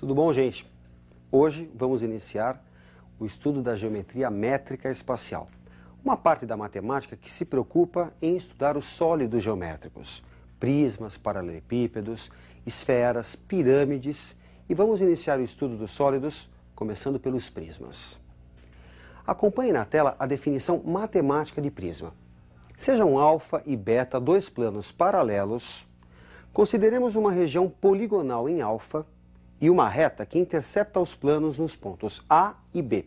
Tudo bom, gente? Hoje vamos iniciar o estudo da geometria métrica espacial, uma parte da matemática que se preocupa em estudar os sólidos geométricos, prismas, paralelepípedos, esferas, pirâmides, e vamos iniciar o estudo dos sólidos começando pelos prismas. Acompanhe na tela a definição matemática de prisma. Sejam alfa e beta dois planos paralelos, consideremos uma região poligonal em alfa e uma reta que intercepta os planos nos pontos A e B.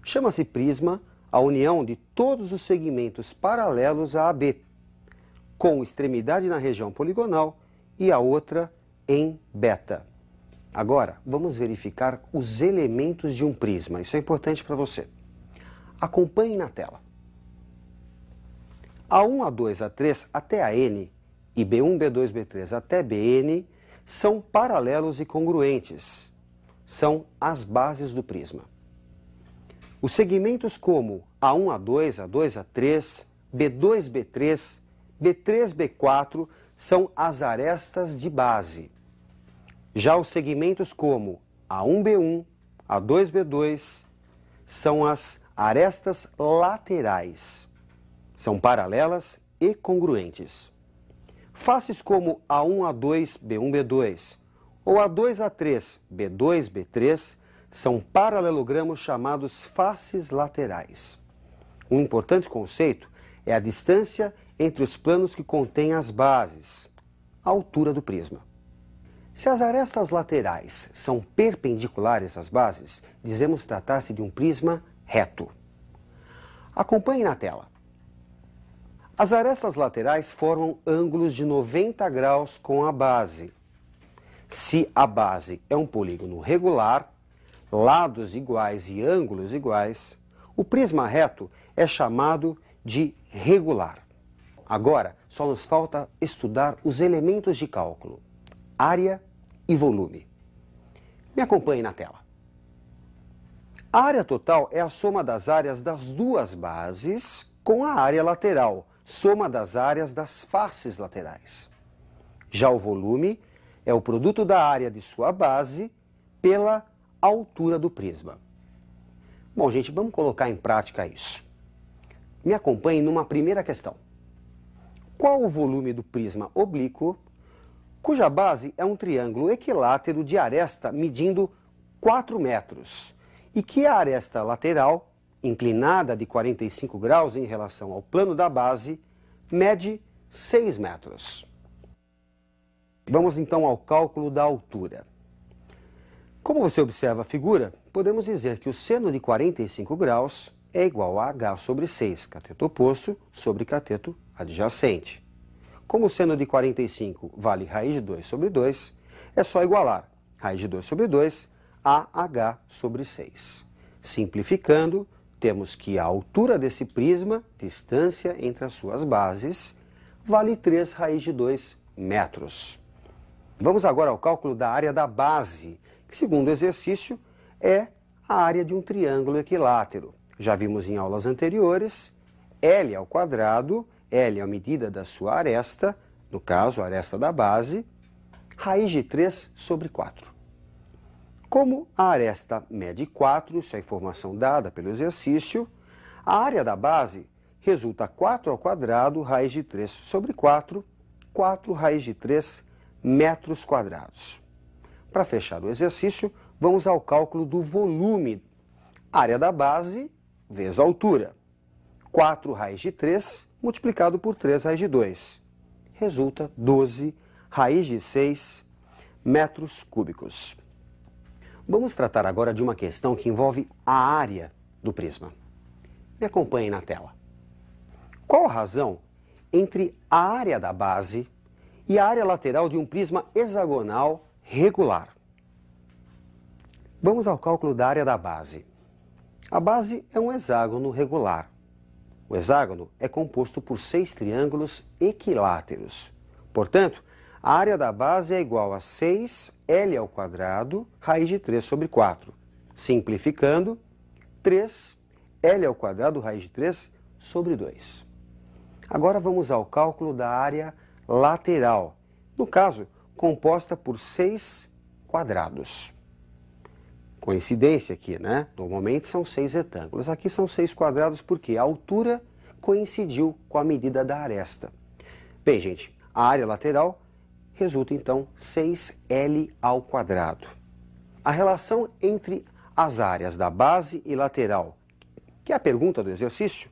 Chama-se prisma a união de todos os segmentos paralelos a AB, com extremidade na região poligonal e a outra em beta. Agora, vamos verificar os elementos de um prisma. Isso é importante para você. Acompanhe na tela. A1, A2, A3 até a N e B1, B2, B3 até Bn são paralelos e congruentes. São as bases do prisma. Os segmentos como A1, A2, A2, A3, B2, B3, B3, B4 são as arestas de base. Já os segmentos como A1, B1, A2, B2 são as arestas laterais. São paralelas e congruentes. Faces como A1, A2, B1, B2 ou A2, A3, B2, B3 são paralelogramos chamados faces laterais. Um importante conceito é a distância entre os planos que contêm as bases, a altura do prisma. Se as arestas laterais são perpendiculares às bases, dizemos tratar-se de um prisma reto. Acompanhe na tela. As arestas laterais formam ângulos de 90 graus com a base. Se a base é um polígono regular, lados iguais e ângulos iguais, o prisma reto é chamado de regular. Agora, só nos falta estudar os elementos de cálculo, área e volume. Me acompanhe na tela. A área total é a soma das áreas das duas bases com a área lateral, soma das áreas das faces laterais. Já o volume é o produto da área de sua base pela altura do prisma. Bom, gente, vamos colocar em prática isso. Me acompanhe numa primeira questão. Qual o volume do prisma oblíquo, cuja base é um triângulo equilátero de aresta medindo 4 metros, e que a aresta lateral, inclinada de 45 graus em relação ao plano da base, mede 6 metros. Vamos então ao cálculo da altura. Como você observa a figura, podemos dizer que o seno de 45 graus é igual a h sobre 6, cateto oposto, sobre cateto adjacente. Como o seno de 45 vale raiz de 2 sobre 2, é só igualar raiz de 2 sobre 2 a h sobre 6. Simplificando, temos que a altura desse prisma, distância entre as suas bases, vale 3 raiz de 2 metros. Vamos agora ao cálculo da área da base, que, segundo o exercício, é a área de um triângulo equilátero. Já vimos em aulas anteriores, L ao quadrado, L é a medida da sua aresta, no caso, a aresta da base, raiz de 3 sobre 4. Como a aresta mede 4, isso é a informação dada pelo exercício, a área da base resulta 4 ao quadrado, raiz de 3 sobre 4, 4 raiz de 3 metros quadrados. Para fechar o exercício, vamos ao cálculo do volume. Área da base vezes a altura. 4 raiz de 3 multiplicado por 3 raiz de 2. Resulta 12 raiz de 6 metros cúbicos. Vamos tratar agora de uma questão que envolve a área do prisma. Me acompanhe na tela. Qual a razão entre a área da base e a área lateral de um prisma hexagonal regular? Vamos ao cálculo da área da base. A base é um hexágono regular. O hexágono é composto por 6 triângulos equiláteros. Portanto, a área da base é igual a 6L ao quadrado, raiz de 3 sobre 4. Simplificando, 3L ao quadrado, raiz de 3 sobre 2. Agora vamos ao cálculo da área lateral, no caso, composta por 6 quadrados. Coincidência aqui, né? Normalmente são 6 retângulos. Aqui são 6 quadrados porque a altura coincidiu com a medida da aresta. Bem, gente, a área lateral resulta então 6L ao quadrado. A relação entre as áreas da base e lateral, que é a pergunta do exercício,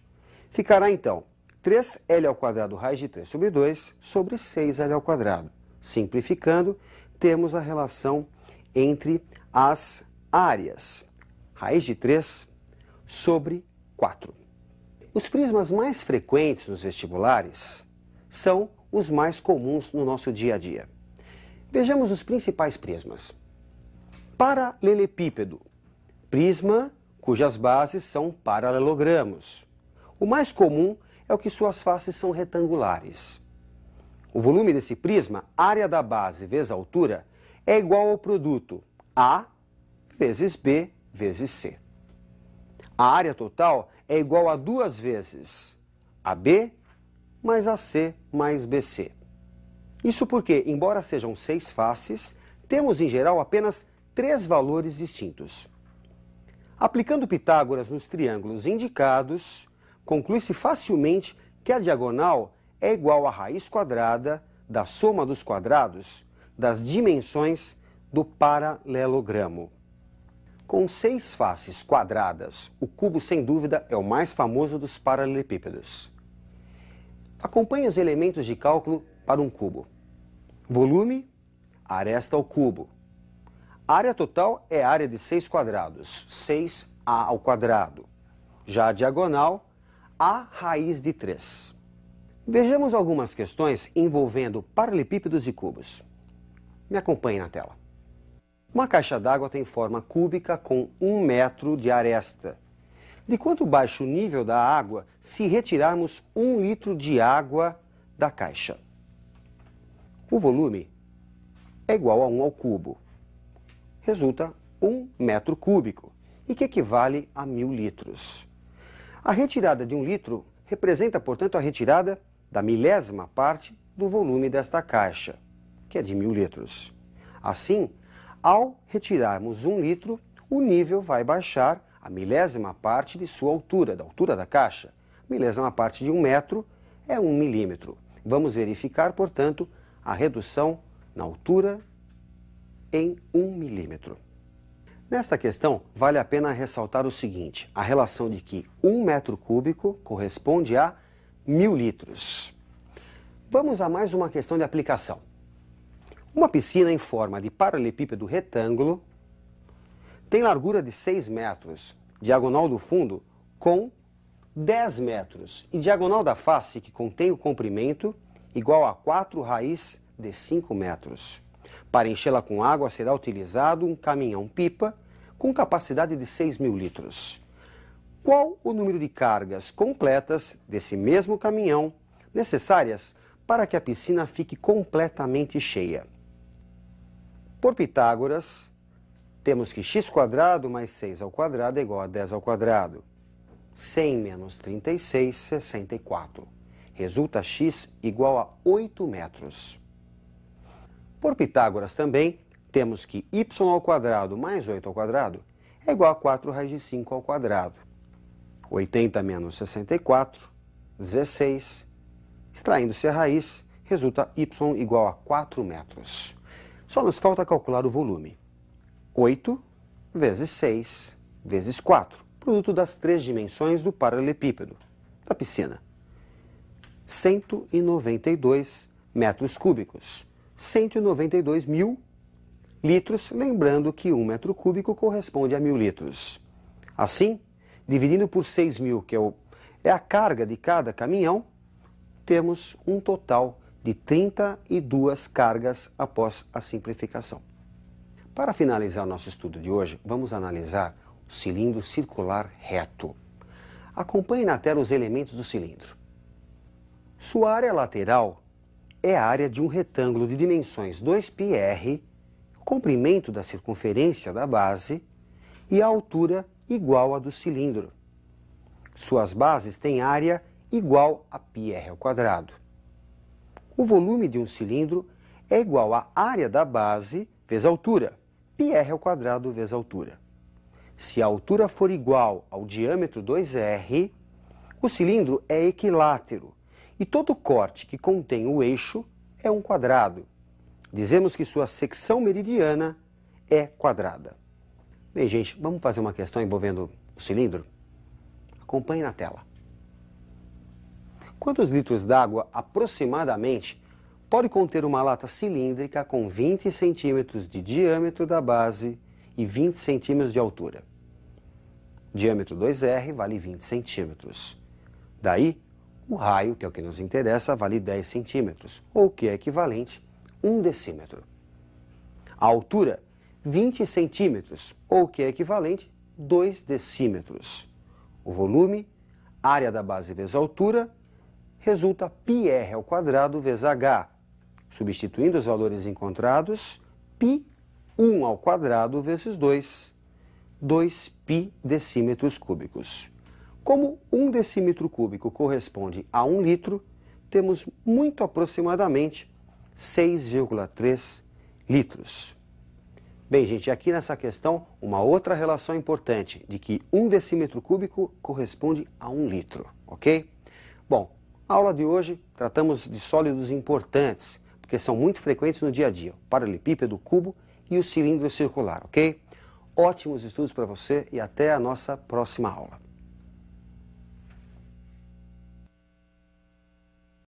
ficará então 3L ao quadrado raiz de 3 sobre 2 sobre 6L ao quadrado. Simplificando, temos a relação entre as áreas. Raiz de 3 sobre 4. Os prismas mais frequentes nos vestibulares são os mais comuns no nosso dia a dia. Vejamos os principais prismas. Paralelepípedo, prisma cujas bases são paralelogramos. O mais comum é o que suas faces são retangulares. O volume desse prisma, área da base vezes altura, é igual ao produto A vezes B vezes C. A área total é igual a 2 vezes AB mais AC mais BC. Isso porque, embora sejam 6 faces, temos em geral apenas 3 valores distintos. Aplicando Pitágoras nos triângulos indicados, conclui-se facilmente que a diagonal é igual à raiz quadrada da soma dos quadrados das dimensões do paralelogramo. Com 6 faces quadradas, o cubo sem dúvida é o mais famoso dos paralelepípedos. Acompanhe os elementos de cálculo para um cubo. Volume, aresta ao cubo. Área total é a área de 6 quadrados, 6A ao quadrado. Já a diagonal, A raiz de 3. Vejamos algumas questões envolvendo paralelepípedos e cubos. Me acompanhe na tela. Uma caixa d'água tem forma cúbica com 1 metro de aresta. De quanto baixa o nível da água se retirarmos 1 litro de água da caixa? O volume é igual a 1 ao cubo. Resulta 1 metro cúbico, e que equivale a 1000 litros. A retirada de 1 litro representa, portanto, a retirada da milésima parte do volume desta caixa, que é de 1000 litros. Assim, ao retirarmos 1 litro, o nível vai baixar a milésima parte de sua altura, da altura da caixa. A milésima parte de 1 metro é 1 milímetro. Vamos verificar, portanto, a redução na altura em 1 milímetro. Nesta questão, vale a pena ressaltar o seguinte, a relação de que 1 metro cúbico corresponde a 1000 litros. Vamos a mais uma questão de aplicação. Uma piscina em forma de paralelepípedo retângulo tem largura de 6 metros, diagonal do fundo com 10 metros e diagonal da face, que contém o comprimento, igual a 4 raiz de 5 metros. Para enchê-la com água será utilizado um caminhão-pipa com capacidade de 6.000 litros. Qual o número de cargas completas desse mesmo caminhão necessárias para que a piscina fique completamente cheia? Por Pitágoras, temos que x² mais 6 ao quadrado é igual a 10 ao quadrado. 100 menos 36, 64. Resulta x igual a 8 metros. Por Pitágoras também, temos que y² mais 8 ao quadrado é igual a 4 raiz de 5 ao quadrado. 80 menos 64, 16. Extraindo-se a raiz, resulta y igual a 4 metros. Só nos falta calcular o volume. 8 vezes 6 vezes 4, produto das 3 dimensões do paralelepípedo, da piscina. 192 metros cúbicos. 192 mil litros, lembrando que 1 metro cúbico corresponde a 1000 litros. Assim, dividindo por 6.000, que é a carga de cada caminhão, temos um total de 32 cargas após a simplificação. Para finalizar nosso estudo de hoje, vamos analisar o cilindro circular reto. Acompanhe na tela os elementos do cilindro. Sua área lateral é a área de um retângulo de dimensões 2πr, o comprimento da circunferência da base e a altura igual à do cilindro. Suas bases têm área igual a πr². O volume de um cilindro é igual à área da base vezes a altura, πr² vezes a altura. Se a altura for igual ao diâmetro 2r, o cilindro é equilátero e todo corte que contém o eixo é um quadrado. Dizemos que sua secção meridiana é quadrada. Bem, gente, vamos fazer uma questão envolvendo o cilindro? Acompanhe na tela. Quantos litros d'água, aproximadamente, pode conter uma lata cilíndrica com 20 centímetros de diâmetro da base e 20 centímetros de altura? Diâmetro 2r vale 20 centímetros. Daí, o raio, que é o que nos interessa, vale 10 centímetros, ou que é equivalente a 1 decímetro. A altura, 20 centímetros, ou que é equivalente a 2 decímetros. O volume, área da base vezes a altura, resulta πr ao quadrado vezes h. Substituindo os valores encontrados, π 1 ao quadrado vezes 2, 2π decímetros cúbicos. Como 1 decímetro cúbico corresponde a 1 litro, temos muito aproximadamente 6,3 litros. Bem, gente, aqui nessa questão, uma outra relação importante, de que 1 decímetro cúbico corresponde a 1 litro, ok? Bom, na aula de hoje tratamos de sólidos importantes, porque são muito frequentes no dia a dia, o paralelepípedo, o cubo e o cilindro circular, ok? Ótimos estudos para você e até a nossa próxima aula.